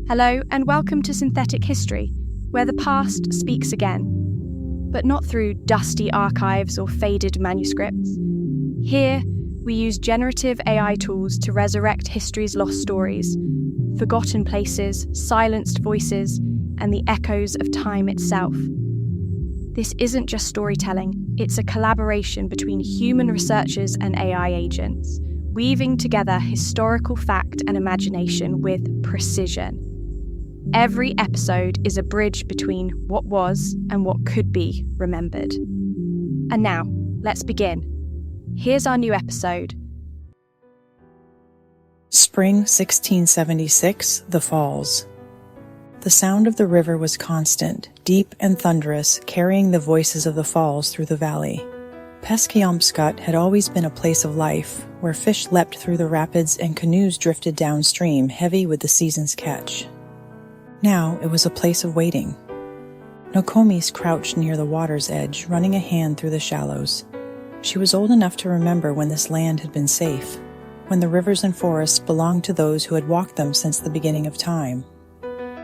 Hello and welcome to Synthetic History, where the past speaks again, but not through dusty archives or faded manuscripts. Here, we use generative AI tools to resurrect history's lost stories, forgotten places, silenced voices, and the echoes of time itself. This isn't just storytelling, it's a collaboration between human researchers and AI agents, weaving together historical fact and imagination with precision. Every episode is a bridge between what was and what could be remembered. And now, let's begin. Here's our new episode. Spring 1676, The Falls. The sound of the river was constant, deep and thunderous, carrying the voices of the falls through the valley. Peskeompskut had always been a place of life, where fish leapt through the rapids and canoes drifted downstream, heavy with the season's catch. Now it was a place of waiting. Nokomis crouched near the water's edge, running a hand through the shallows. She was old enough to remember when this land had been safe, when the rivers and forests belonged to those who had walked them since the beginning of time.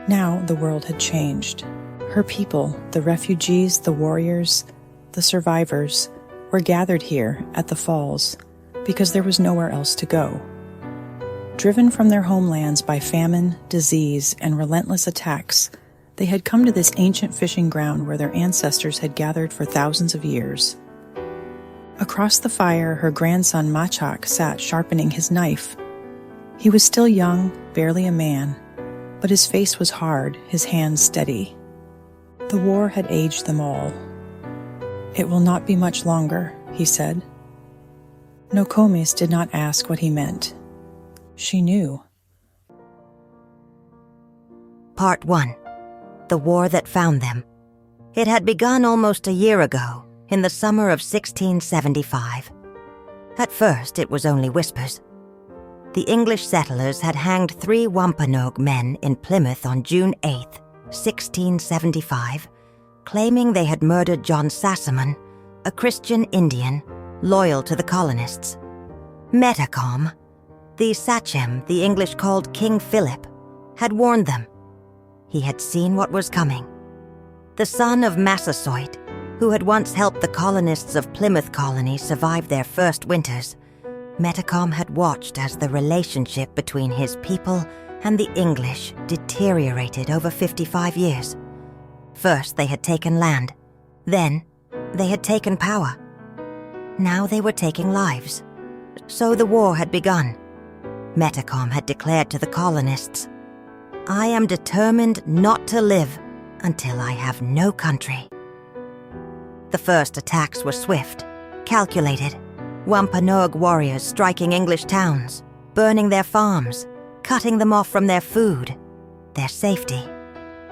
Now the world had changed. Her people, the refugees, the warriors, the survivors, were gathered here at the falls because there was nowhere else to go. Driven from their homelands by famine, disease, and relentless attacks, they had come to this ancient fishing ground where their ancestors had gathered for thousands of years. Across the fire, her grandson Massacre sat sharpening his knife. He was still young, barely a man, but his face was hard, his hands steady. The war had aged them all. "It will not be much longer," he said. Nokomis did not ask what he meant. She knew. Part 1. The War That Found Them. It had begun almost a year ago, in the summer of 1675. At first, it was only whispers. The English settlers had hanged 3 Wampanoag men in Plymouth on June 8, 1675, claiming they had murdered John Sassamon, a Christian Indian, loyal to the colonists. Metacom, the sachem the English called King Philip, had warned them. He had seen what was coming. The son of Massacre, who had once helped the colonists of Plymouth Colony survive their first winters, Metacom had watched as the relationship between his people and the English deteriorated over 55 years. First they had taken land, then they had taken power. Now they were taking lives. So the war had begun. Metacom had declared to the colonists, "I am determined not to live until I have no country." The first attacks were swift, calculated. Wampanoag warriors striking English towns, burning their farms, cutting them off from their food, their safety.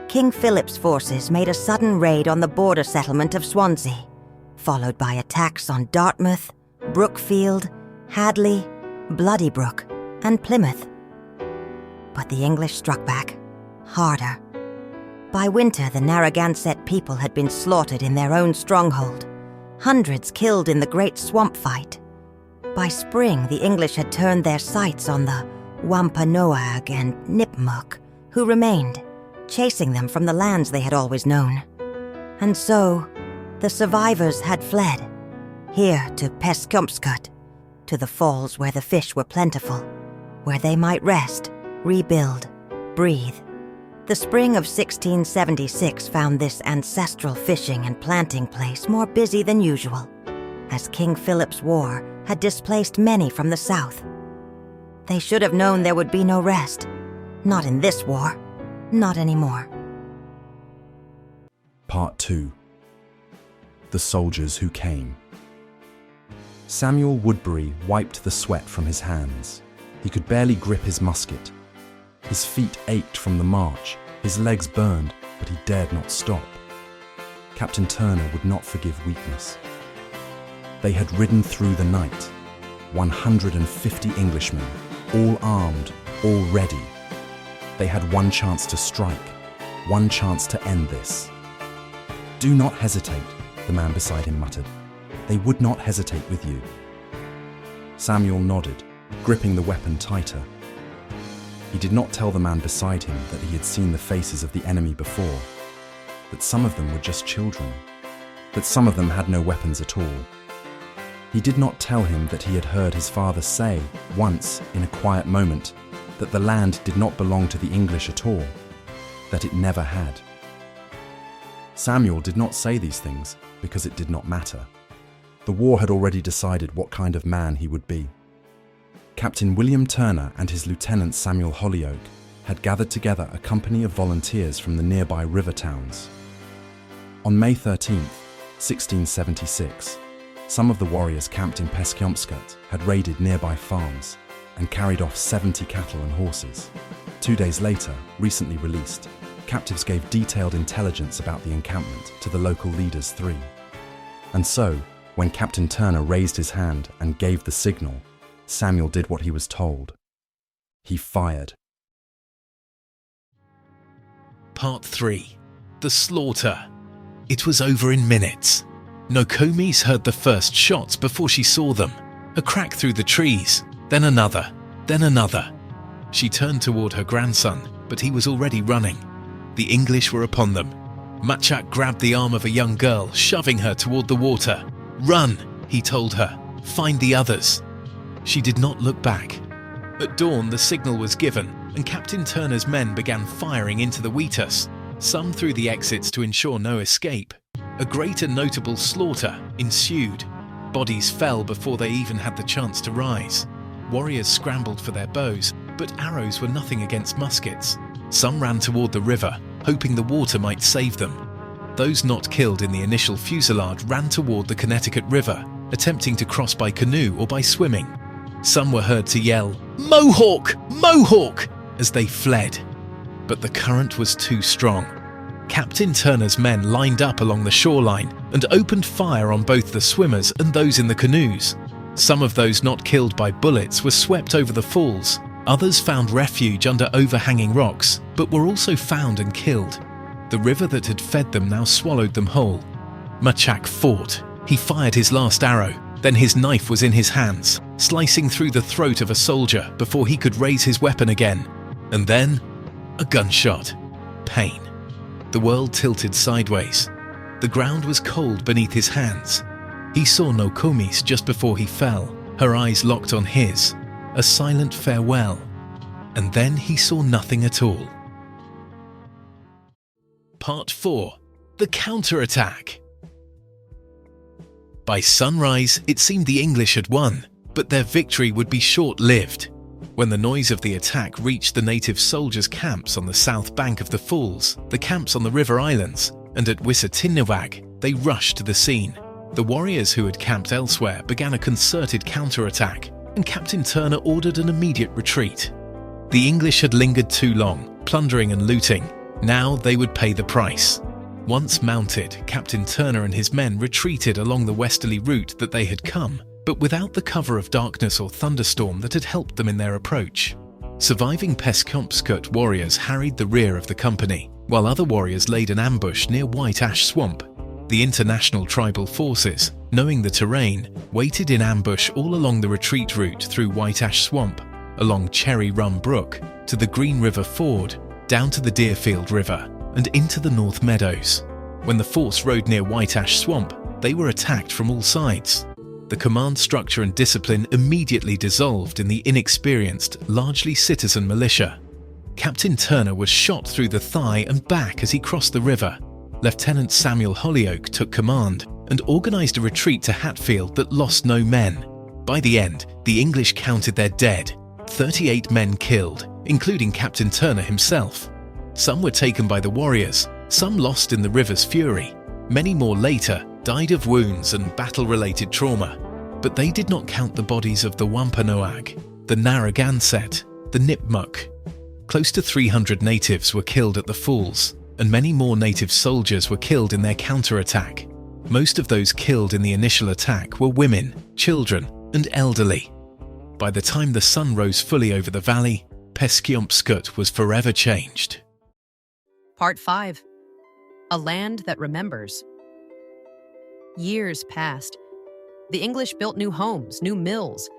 King Philip's forces made a sudden raid on the border settlement of Swansea, followed by attacks on Dartmouth, Brookfield, Hadley, Bloody Brook, and Plymouth. But the English struck back, harder. By winter, the Narragansett people had been slaughtered in their own stronghold, hundreds killed in the Great Swamp Fight. By spring, the English had turned their sights on the Wampanoag and Nipmuc, who remained, chasing them from the lands they had always known. And so, the survivors had fled, here to Peskeompskut, to the falls where the fish were plentiful, where they might rest, rebuild, breathe. The spring of 1676 found this ancestral fishing and planting place more busy than usual, as King Philip's war had displaced many from the south. They should have known there would be no rest. Not in this war. Not anymore. Part 2. The Soldiers Who Came. Samuel Woodbury wiped the sweat from his hands. He could barely grip his musket. His feet ached from the march, his legs burned, but he dared not stop. Captain Turner would not forgive weakness. They had ridden through the night, 150 Englishmen, all armed, all ready. They had one chance to strike, one chance to end this. "Do not hesitate," the man beside him muttered. "They would not hesitate with you." Samuel nodded, gripping the weapon tighter. He did not tell the man beside him that he had seen the faces of the enemy before, that some of them were just children, that some of them had no weapons at all. He did not tell him that he had heard his father say, once, in a quiet moment, that the land did not belong to the English at all, that it never had. Samuel did not say these things because it did not matter. The war had already decided what kind of man he would be. Captain William Turner and his lieutenant Samuel Holyoake had gathered together a company of volunteers from the nearby river towns. On May 13th, 1676, some of the warriors camped in Peskeompskut had raided nearby farms and carried off 70 cattle and horses. 2 days later, recently released, captives gave detailed intelligence about the encampment to the local leaders three. And so, when Captain Turner raised his hand and gave the signal, Samuel did what he was told. He fired. Part 3. The Slaughter. It was over in minutes. Nokomis heard the first shots before she saw them. A crack through the trees, then another, then another. She turned toward her grandson, but he was already running. The English were upon them. Massacre grabbed the arm of a young girl, shoving her toward the water. "Run," he told her. "Find the others." She did not look back. At dawn, the signal was given, and Captain Turner's men began firing into the Wheatus, some through the exits to ensure no escape. A great and notable slaughter ensued. Bodies fell before they even had the chance to rise. Warriors scrambled for their bows, but arrows were nothing against muskets. Some ran toward the river, hoping the water might save them. Those not killed in the initial fusillade ran toward the Connecticut River, attempting to cross by canoe or by swimming. Some were heard to yell, "Mohawk! Mohawk!" as they fled. But the current was too strong. Captain Turner's men lined up along the shoreline and opened fire on both the swimmers and those in the canoes. Some of those not killed by bullets were swept over the falls. Others found refuge under overhanging rocks, but were also found and killed. The river that had fed them now swallowed them whole. Massacre fought. He fired his last arrow. Then his knife was in his hands, slicing through the throat of a soldier before he could raise his weapon again. And then, a gunshot. Pain. The world tilted sideways. The ground was cold beneath his hands. He saw Nokomis just before he fell, her eyes locked on his, a silent farewell. And then he saw nothing at all. Part 4. The Counterattack. By sunrise, it seemed the English had won, but their victory would be short-lived. When the noise of the attack reached the native soldiers' camps on the south bank of the falls, the camps on the river islands, and at Wissatinawag, they rushed to the scene. The warriors who had camped elsewhere began a concerted counterattack, and Captain Turner ordered an immediate retreat. The English had lingered too long, plundering and looting. Now they would pay the price. Once mounted, Captain Turner and his men retreated along the westerly route that they had come, but without the cover of darkness or thunderstorm that had helped them in their approach. Surviving Peskeompskut warriors harried the rear of the company, while other warriors laid an ambush near White Ash Swamp. The international tribal forces, knowing the terrain, waited in ambush all along the retreat route through White Ash Swamp, along Cherry Rum Brook, to the Green River Ford, down to the Deerfield River, and into the North Meadows. When the force rode near White Ash Swamp, they were attacked from all sides. The command structure and discipline immediately dissolved in the inexperienced, largely citizen militia. Captain Turner was shot through the thigh and back as he crossed the river. Lieutenant Samuel Holyoake took command and organized a retreat to Hatfield that lost no men. By the end, the English counted their dead, 38 men killed, including Captain Turner himself. Some were taken by the warriors, some lost in the river's fury. Many more later died of wounds and battle-related trauma. But they did not count the bodies of the Wampanoag, the Narragansett, the Nipmuc. Close to 300 natives were killed at the falls, and many more native soldiers were killed in their counterattack. Most of those killed in the initial attack were women, children, and elderly. By the time the sun rose fully over the valley, Peskeompskut was forever changed. Part 5. A Land That Remembers. Years passed. The English built new homes, new mills.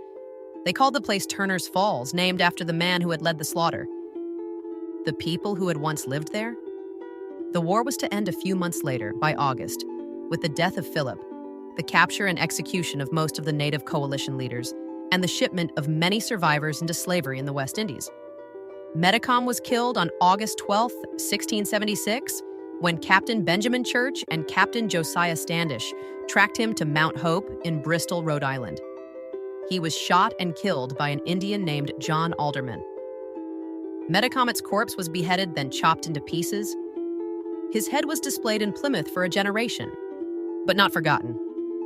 They called the place Turner's Falls, named after the man who had led the slaughter. the people who had once lived there? The war was to end a few months later, by August, with the death of Philip, the capture and execution of most of the native coalition leaders, and the shipment of many survivors into slavery in the West Indies. Metacom was killed on August 12, 1676, when Captain Benjamin Church and Captain Josiah Standish tracked him to Mount Hope in Bristol, Rhode Island. He was shot and killed by an Indian named John Alderman. Metacomet's corpse was beheaded, then chopped into pieces. His head was displayed in Plymouth for a generation, but not forgotten.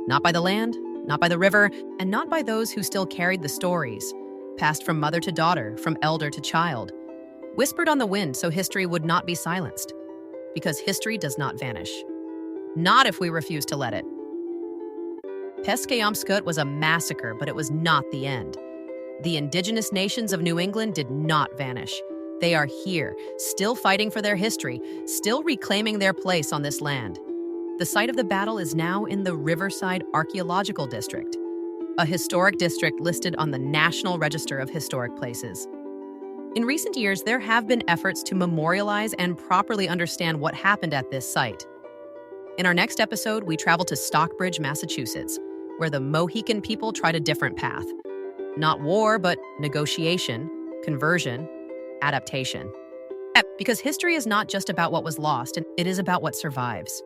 Not by the land, not by the river, and not by those who still carried the stories, passed from mother to daughter, from elder to child, whispered on the wind so history would not be silenced. Because history does not vanish. Not if we refuse to let it. Peskeompskut was a massacre, but it was not the end. The indigenous nations of New England did not vanish. They are here, still fighting for their history, still reclaiming their place on this land. The site of the battle is now in the Riverside Archaeological District, a historic district listed on the National Register of Historic Places. In recent years, there have been efforts to memorialize and properly understand what happened at this site. In our next episode, we travel to Stockbridge, Massachusetts, where the Mohican people tried a different path. Not war, but negotiation, conversion, adaptation. Because history is not just about what was lost, it is about what survives.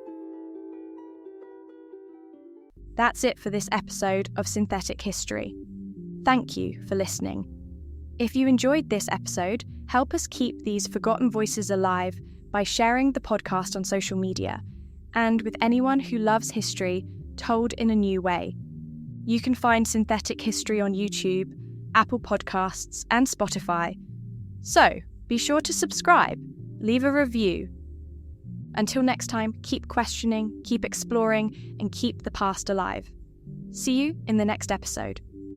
That's it for this episode of Synthetic History. Thank you for listening. If you enjoyed this episode, help us keep these forgotten voices alive by sharing the podcast on social media and with anyone who loves history told in a new way. You can find Synthetic History on YouTube, Apple Podcasts, and Spotify. So, be sure to subscribe, leave a review. Until next time, keep questioning, keep exploring, and keep the past alive. See you in the next episode.